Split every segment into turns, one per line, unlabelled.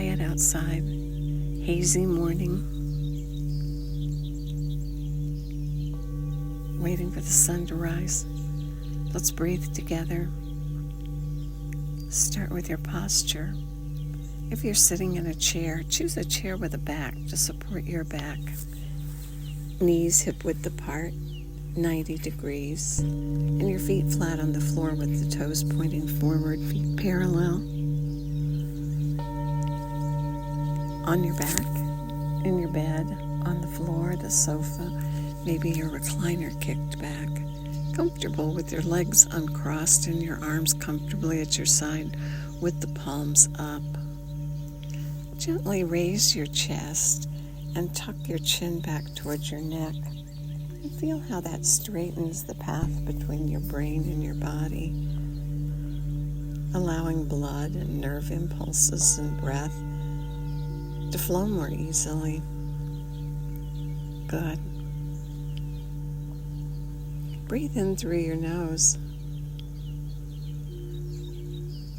quiet outside, hazy morning, waiting for the sun to rise. Let's breathe together. Start with your posture. If you're sitting in a chair, choose a chair with a back to support your back. Knees hip-width apart, 90 degrees, and your feet flat on the floor with the toes pointing forward, feet parallel. On your back, in your bed, on the floor, the sofa, maybe your recliner kicked back. Comfortable with your legs uncrossed and your arms comfortably at your side with the palms up. Gently raise your chest and tuck your chin back towards your neck. And feel how that straightens the path between your brain and your body, allowing blood and nerve impulses and breath to flow more easily. Good. Breathe in through your nose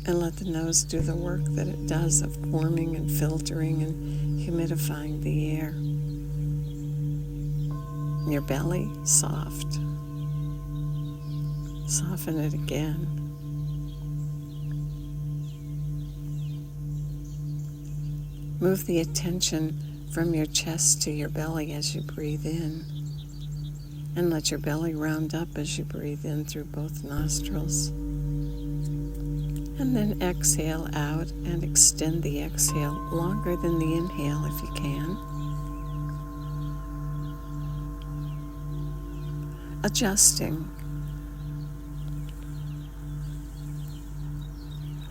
and let the nose do the work that it does of warming and filtering and humidifying the air. Your belly, soft. Soften it again. Move the attention from your chest to your belly as you breathe in. And let your belly round up as you breathe in through both nostrils. And then exhale out and extend the exhale longer than the inhale if you can. Adjusting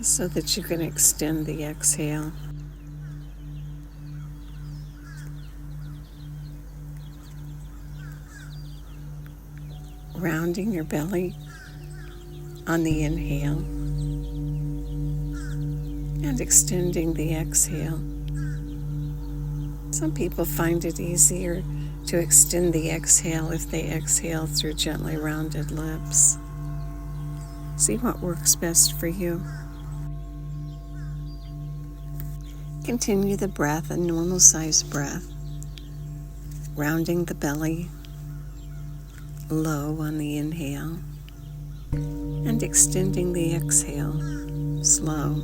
so that you can extend the exhale. Rounding your belly on the inhale and extending the exhale. Some people find it easier to extend the exhale if they exhale through gently rounded lips. See what works best for you. Continue the breath, a normal size breath, rounding the belly low on the inhale and extending the exhale slow.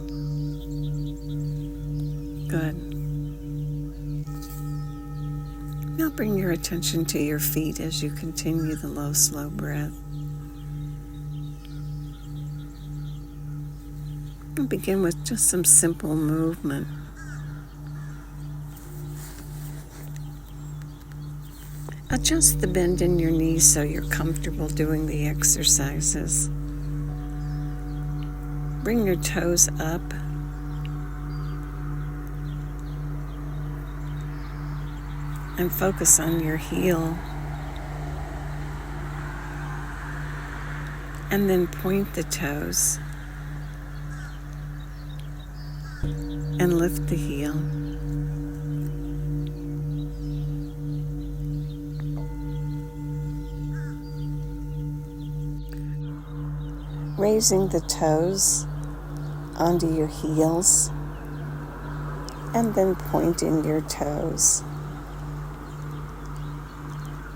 Good. Now bring your attention to your feet as you continue the low, slow breath. And begin with just some simple movement. Adjust the bend in your knees so you're comfortable doing the exercises. Bring your toes up. And focus on your heel. And then point the toes. And lift the heel. Raising the toes onto your heels and then pointing your toes.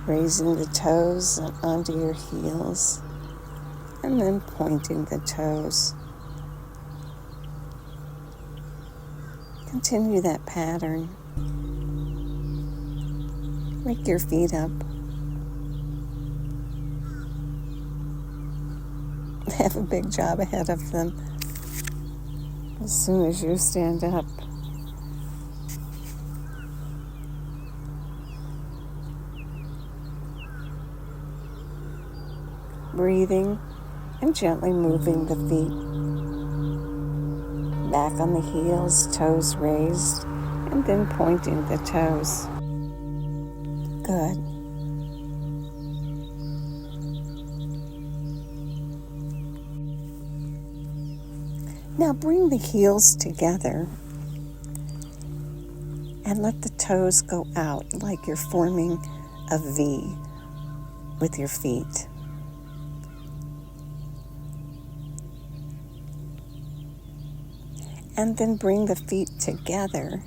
Raising the toes onto your heels and then pointing the toes. Continue that pattern. Wake your feet up. They have a big job ahead of them as soon as you stand up. Breathing and gently moving the feet. Back on the heels, toes raised, and then pointing the toes. Good. Now bring the heels together and let the toes go out like you're forming a V with your feet. And then bring the feet together.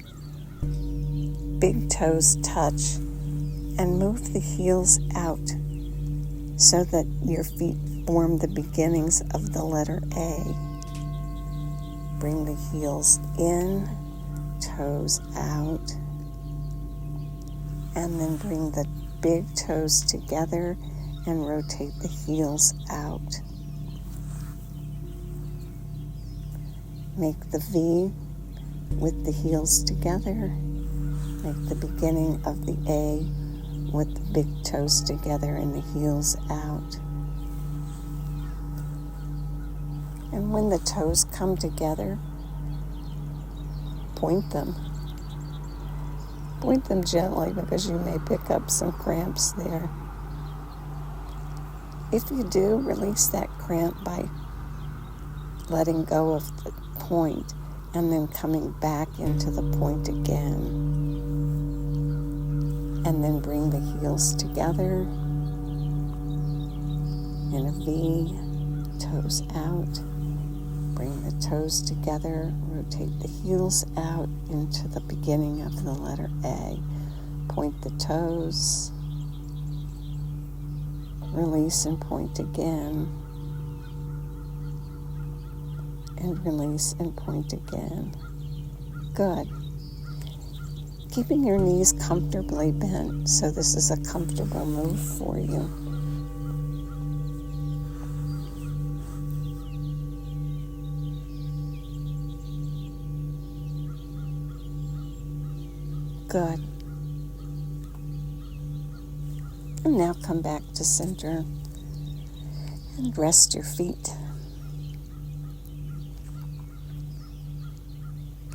Big toes touch, and move the heels out so that your feet form the beginnings of the letter A. Bring the heels in, toes out, and then bring the big toes together and rotate the heels out. Make the V with the heels together. Make the beginning of the A with the big toes together and the heels out. And when the toes come together, point them. Point them gently because you may pick up some cramps there. If you do, release that cramp by letting go of the point and then coming back into the point again. And then bring the heels together in a V, toes out. Bring the toes together, rotate the heels out into the beginning of the letter A. Point the toes, release and point again, and release and point again. Good. Keeping your knees comfortably bent, so this is a comfortable move for you. Good. And now come back to center and rest your feet.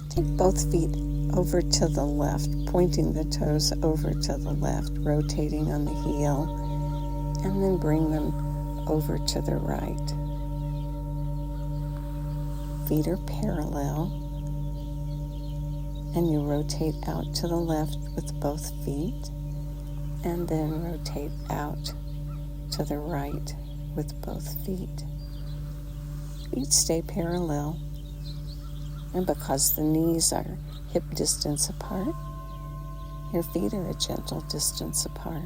Take both feet over to the left, pointing the toes over to the left, rotating on the heel, and then bring them over to the right. Feet are parallel, and you rotate out to the left with both feet, and then rotate out to the right with both feet. Feet stay parallel, and because the knees are hip distance apart, your feet are a gentle distance apart.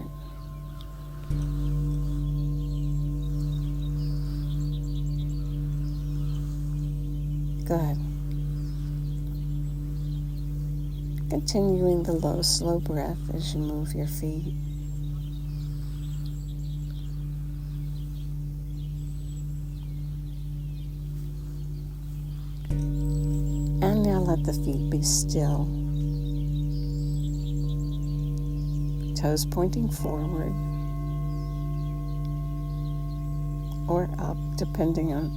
Good. Continuing the low, slow breath as you move your feet. And now let the feet be still. Toes pointing forward or up, depending on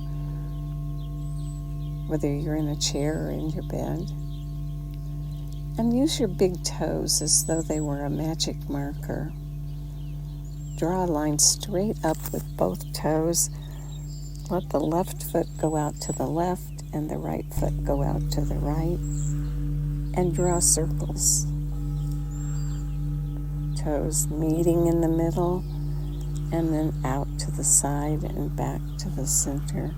whether you're in a chair or in your bed. And use your big toes as though they were a magic marker. Draw a line straight up with both toes. Let the left foot go out to the left and the right foot go out to the right. And draw circles. Toes meeting in the middle and then out to the side and back to the center.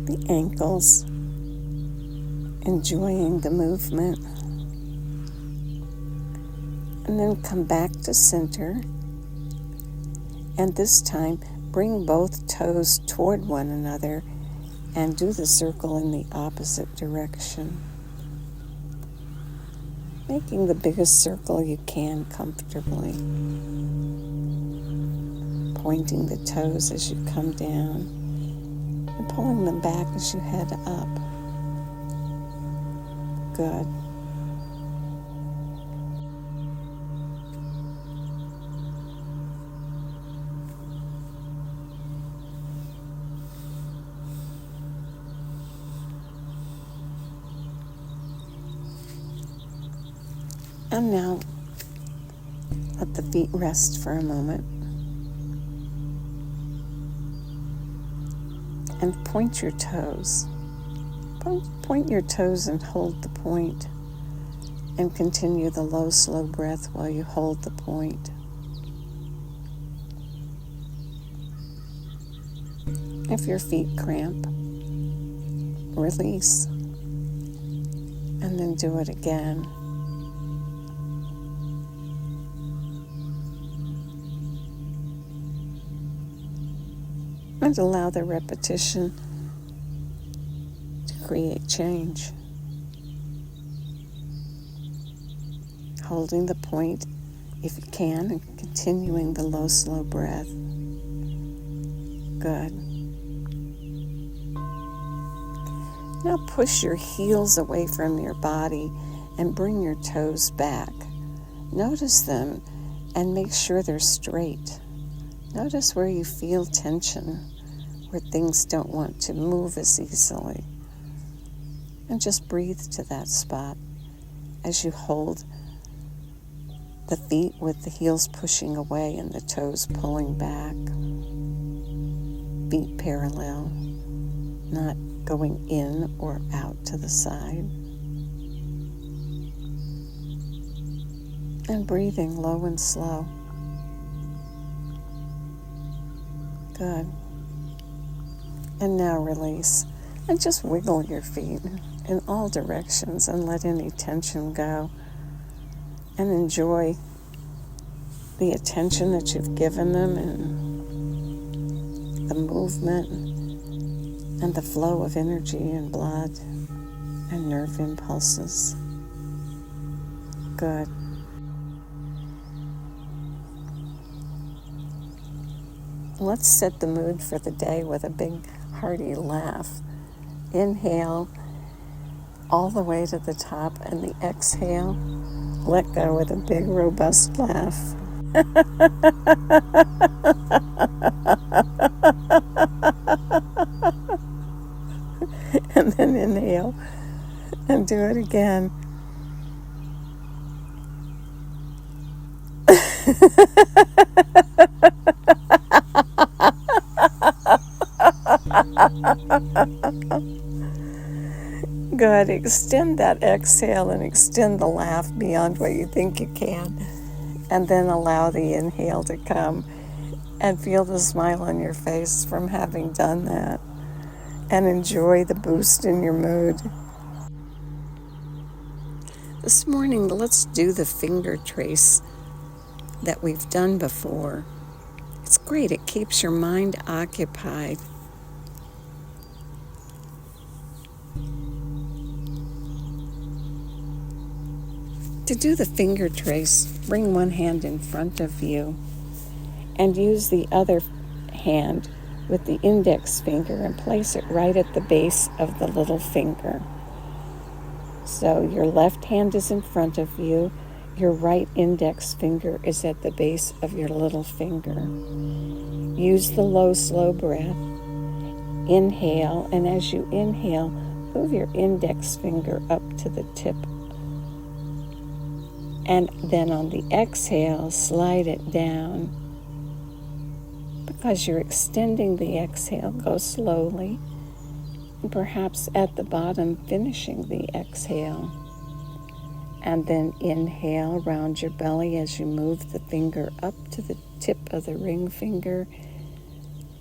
The ankles, enjoying the movement. And then come back to center. And this time, bring both toes toward one another and do the circle in the opposite direction. Making the biggest circle you can comfortably. Pointing the toes as you come down. And pulling them back as you head up. Good. And now, let the feet rest for a moment. And point your toes. Point your toes and hold the point. And continue the low, slow breath while you hold the point. If your feet cramp, release, and then do it again. And allow the repetition to create change. Holding the point if you can and continuing the low, slow breath. Good. Now push your heels away from your body and bring your toes back. Notice them and make sure they're straight. Notice where you feel tension, where things don't want to move as easily. And just breathe to that spot as you hold the feet with the heels pushing away and the toes pulling back. Feet parallel, not going in or out to the side. And breathing low and slow. Good. And now release. And just wiggle your feet in all directions and let any tension go. And enjoy the attention that you've given them and the movement and the flow of energy and blood and nerve impulses. Good. Let's set the mood for the day with a big hearty laugh. Inhale all the way to the top, and the exhale, let go with a big robust laugh. And then inhale and do it again. Good. Extend that exhale and extend the laugh beyond what you think you can. And then allow the inhale to come and feel the smile on your face from having done that. And enjoy the boost in your mood. This morning, let's do the finger trace that we've done before. It's great. It keeps your mind occupied. To do the finger trace, bring one hand in front of you and use the other hand with the index finger and place it right at the base of the little finger. So your left hand is in front of you, your right index finger is at the base of your little finger. Use the low, slow breath. Inhale, and as you inhale, move your index finger up to the tip. And then on the exhale, slide it down. Because you're extending the exhale, go slowly. And perhaps at the bottom, finishing the exhale. And then inhale, round your belly as you move the finger up to the tip of the ring finger.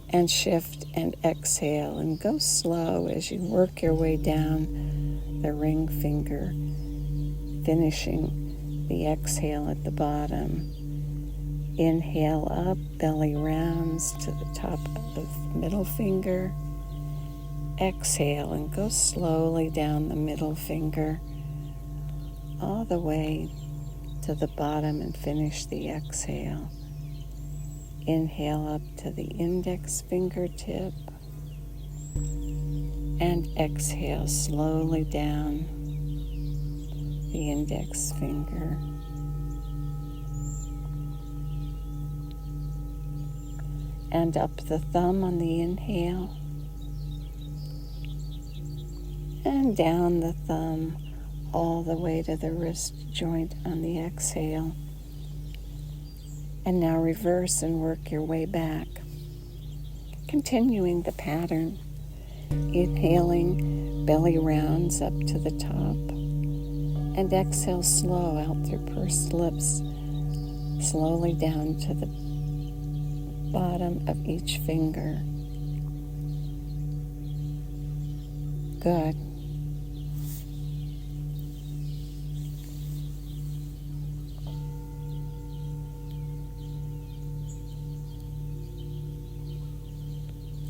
And shift and exhale. And go slow as you work your way down the ring finger, finishing the exhale at the bottom. Inhale up, belly rounds to the top of the middle finger. Exhale and go slowly down the middle finger all the way to the bottom and finish the exhale. Inhale up to the index fingertip and exhale slowly down the index finger. And up the thumb on the inhale. And down the thumb all the way to the wrist joint on the exhale. And now reverse and work your way back. Continuing the pattern. Inhaling, belly rounds up to the top. And exhale slow out through pursed lips, slowly down to the bottom of each finger. Good.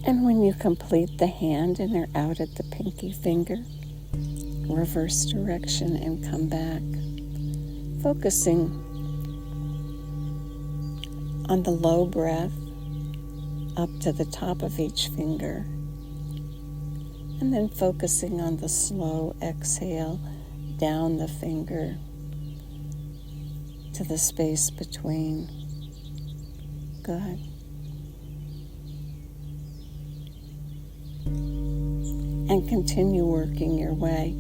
And when you complete the hand and are out at the pinky finger, reverse direction and come back, focusing on the low breath up to the top of each finger, and then focusing on the slow exhale down the finger to the space between. Good. And continue working your way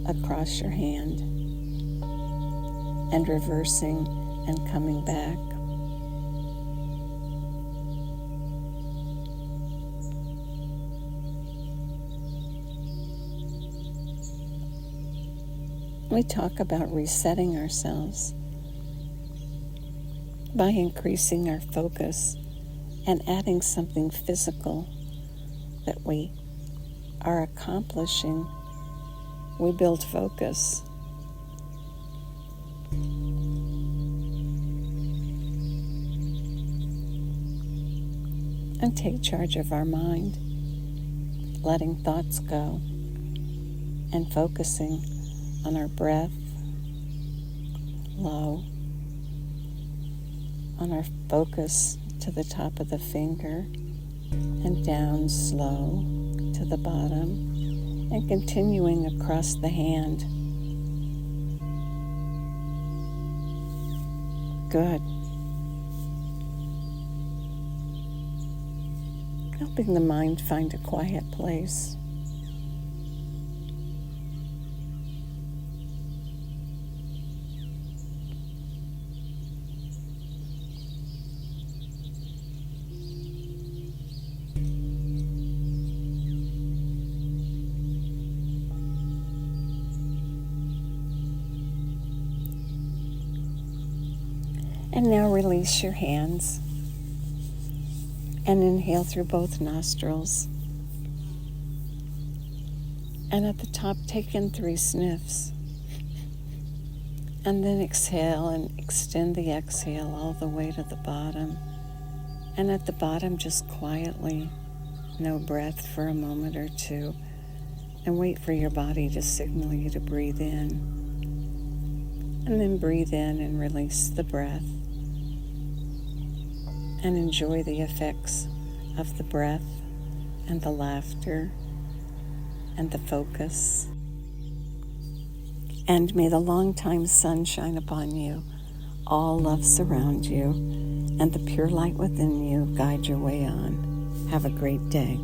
across your hand and reversing and coming back. We talk about resetting ourselves by increasing our focus and adding something physical that we are accomplishing. We build focus. And take charge of our mind, letting thoughts go and focusing on our breath, low, on our focus to the top of the finger and down slow to the bottom, and continuing across the hand. Good. Helping the mind find a quiet place. And now release your hands and inhale through both nostrils. And at the top, take in 3 sniffs. And then exhale and extend the exhale all the way to the bottom. And at the bottom, just quietly, no breath for a moment or two. And wait for your body to signal you to breathe in. And then breathe in and release the breath. And enjoy the effects of the breath and the laughter and the focus. And may the long-time sun shine upon you, all love surround you, and the pure light within you guide your way on. Have a great day.